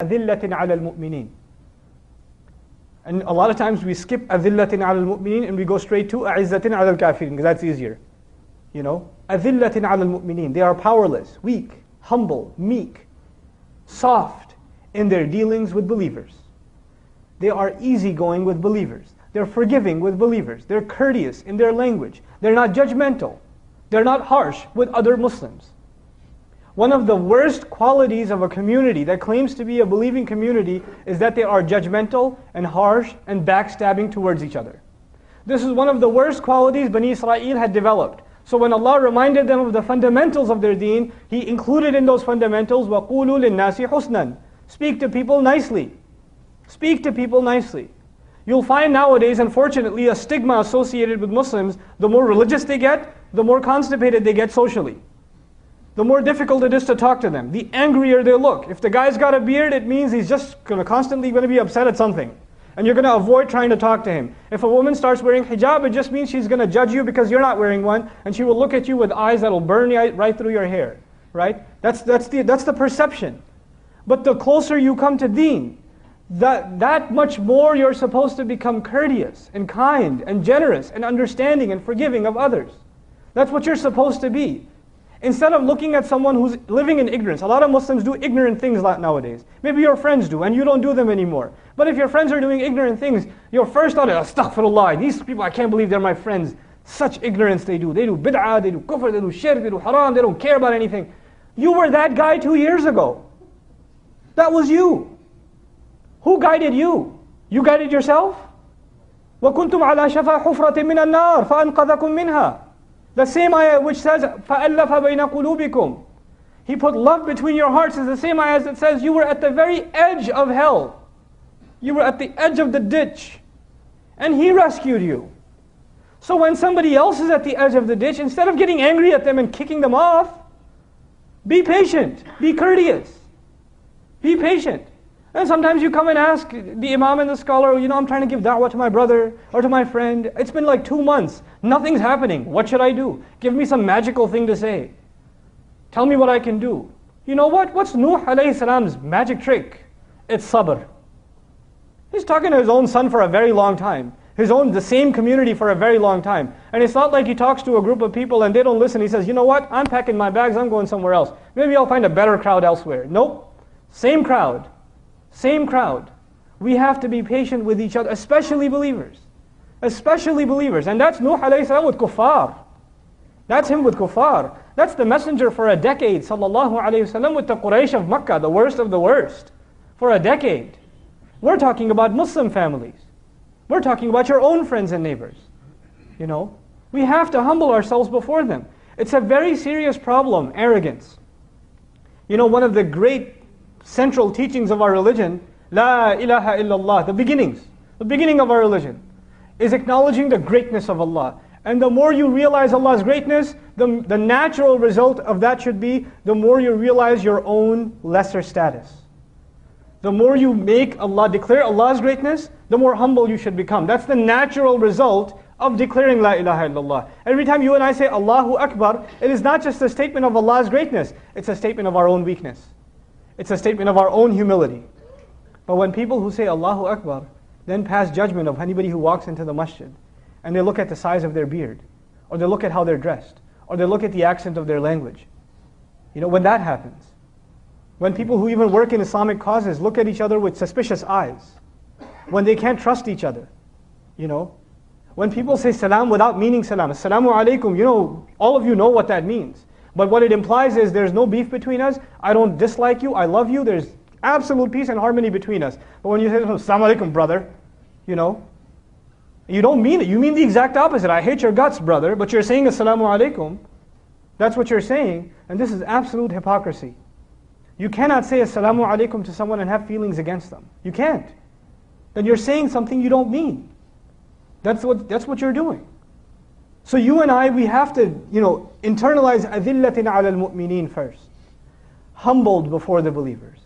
أذلة على المؤمنين. And a lot of times we skip أذلة على المؤمنين and we go straight to أعزة على الكافرين because that's easier. You know, أذلة على المؤمنين. They are powerless, weak, humble, meek, soft in their dealings with believers. They are easygoing with believers. They're forgiving with believers. They're courteous in their language. They're not judgmental. They're not harsh with other Muslims. One of the worst qualities of a community that claims to be a believing community is that they are judgmental and harsh and backstabbing towards each other. This is one of the worst qualities Bani Israel had developed. So when Allah reminded them of the fundamentals of their deen, He included in those fundamentals, وَقُولُوا لِلنَّاسِ حُسْنًا. Speak to people nicely. Speak to people nicely. You'll find nowadays, unfortunately, a stigma associated with Muslims. The more religious they get, the more constipated they get socially. The more difficult it is to talk to them. The angrier they look. If the guy's got a beard, it means he's just constantly going to be upset at something. And you're going to avoid trying to talk to him. If a woman starts wearing hijab, it just means she's going to judge you because you're not wearing one. And she will look at you with eyes that will burn right through your hair. Right? That's the perception. But the closer you come to deen, that much more you're supposed to become courteous and kind and generous and understanding and forgiving of others. That's what you're supposed to be. Instead of looking at someone who's living in ignorance. A lot of Muslims do ignorant things nowadays. Maybe your friends do and you don't do them anymore. But if your friends are doing ignorant things, your first thought is, astaghfirullah, these people, I can't believe they're my friends. Such ignorance they do. They do bid'ah, they do kufr, they do shirk, they do haram, they don't care about anything. You were that guy 2 years ago. That was you. Who guided you? You guided yourself? وَكُنْتُمْ عَلَى شَفَا حُفْرَةٍ مِّنَ النَّارِ فَأَنْقَذَكُم مِّنْهَا. The same ayah which says, فَأَلَّفَ بَيْنَ قُلُوبِكُمْ. He put love between your hearts is the same ayah that says you were at the very edge of hell. You were at the edge of the ditch. And He rescued you. So when somebody else is at the edge of the ditch, instead of getting angry at them and kicking them off, be patient, be courteous, be patient. And sometimes you come and ask the imam and the scholar, I'm trying to give da'wah to my brother or to my friend. It's been like 2 months. Nothing's happening. What should I do? Give me some magical thing to say. Tell me what I can do. You know what? What's Nuh alayhi salam's magic trick? It's sabr. He's talking to his own son for a very long time. The same community for a very long time. And it's not like he talks to a group of people and they don't listen. He says, you know what? I'm packing my bags. I'm going somewhere else. Maybe I'll find a better crowd elsewhere. Nope. Same crowd. Same crowd. We have to be patient with each other, especially believers. Especially believers. And that's Nuh alayhi salam with kuffar. That's him with kuffar. That's the messenger for a decade, sallallahu alayhi wasallam, with the Quraysh of Makkah, the worst of the worst. For a decade. We're talking about Muslim families. We're talking about your own friends and neighbors. We have to humble ourselves before them. It's a very serious problem, arrogance. One of the great central teachings of our religion, La ilaha illallah, the beginning of our religion, is acknowledging the greatness of Allah. And the more you realize Allah's greatness, the natural result of that should be, the more you realize your own lesser status. The more you declare Allah's greatness, the more humble you should become. That's the natural result of declaring La ilaha illallah. Every time you and I say Allahu Akbar, it is not just a statement of Allah's greatness, it's a statement of our own weakness. It's a statement of our own humility. But when people who say Allahu Akbar then pass judgment of anybody who walks into the masjid, and they look at the size of their beard, or they look at how they're dressed, or they look at the accent of their language, when that happens, when people who even work in Islamic causes look at each other with suspicious eyes, when they can't trust each other, when people say salam without meaning salam, assalamu alaikum, all of you know what that means. But what it implies is there's no beef between us. I don't dislike you. I love you. There's absolute peace and harmony between us. But when you say, Assalamu alaikum, brother, you don't mean it. You mean the exact opposite. I hate your guts, brother. But you're saying Assalamu alaikum. That's what you're saying. And this is absolute hypocrisy. You cannot say Assalamu alaikum to someone and have feelings against them. You can't. Then you're saying something you don't mean. That's what you're doing. So you and I, we have to, internalize أَذِلَّةٍ عَلَى الْمُؤْمِنِينَ first. Humbled before the believers.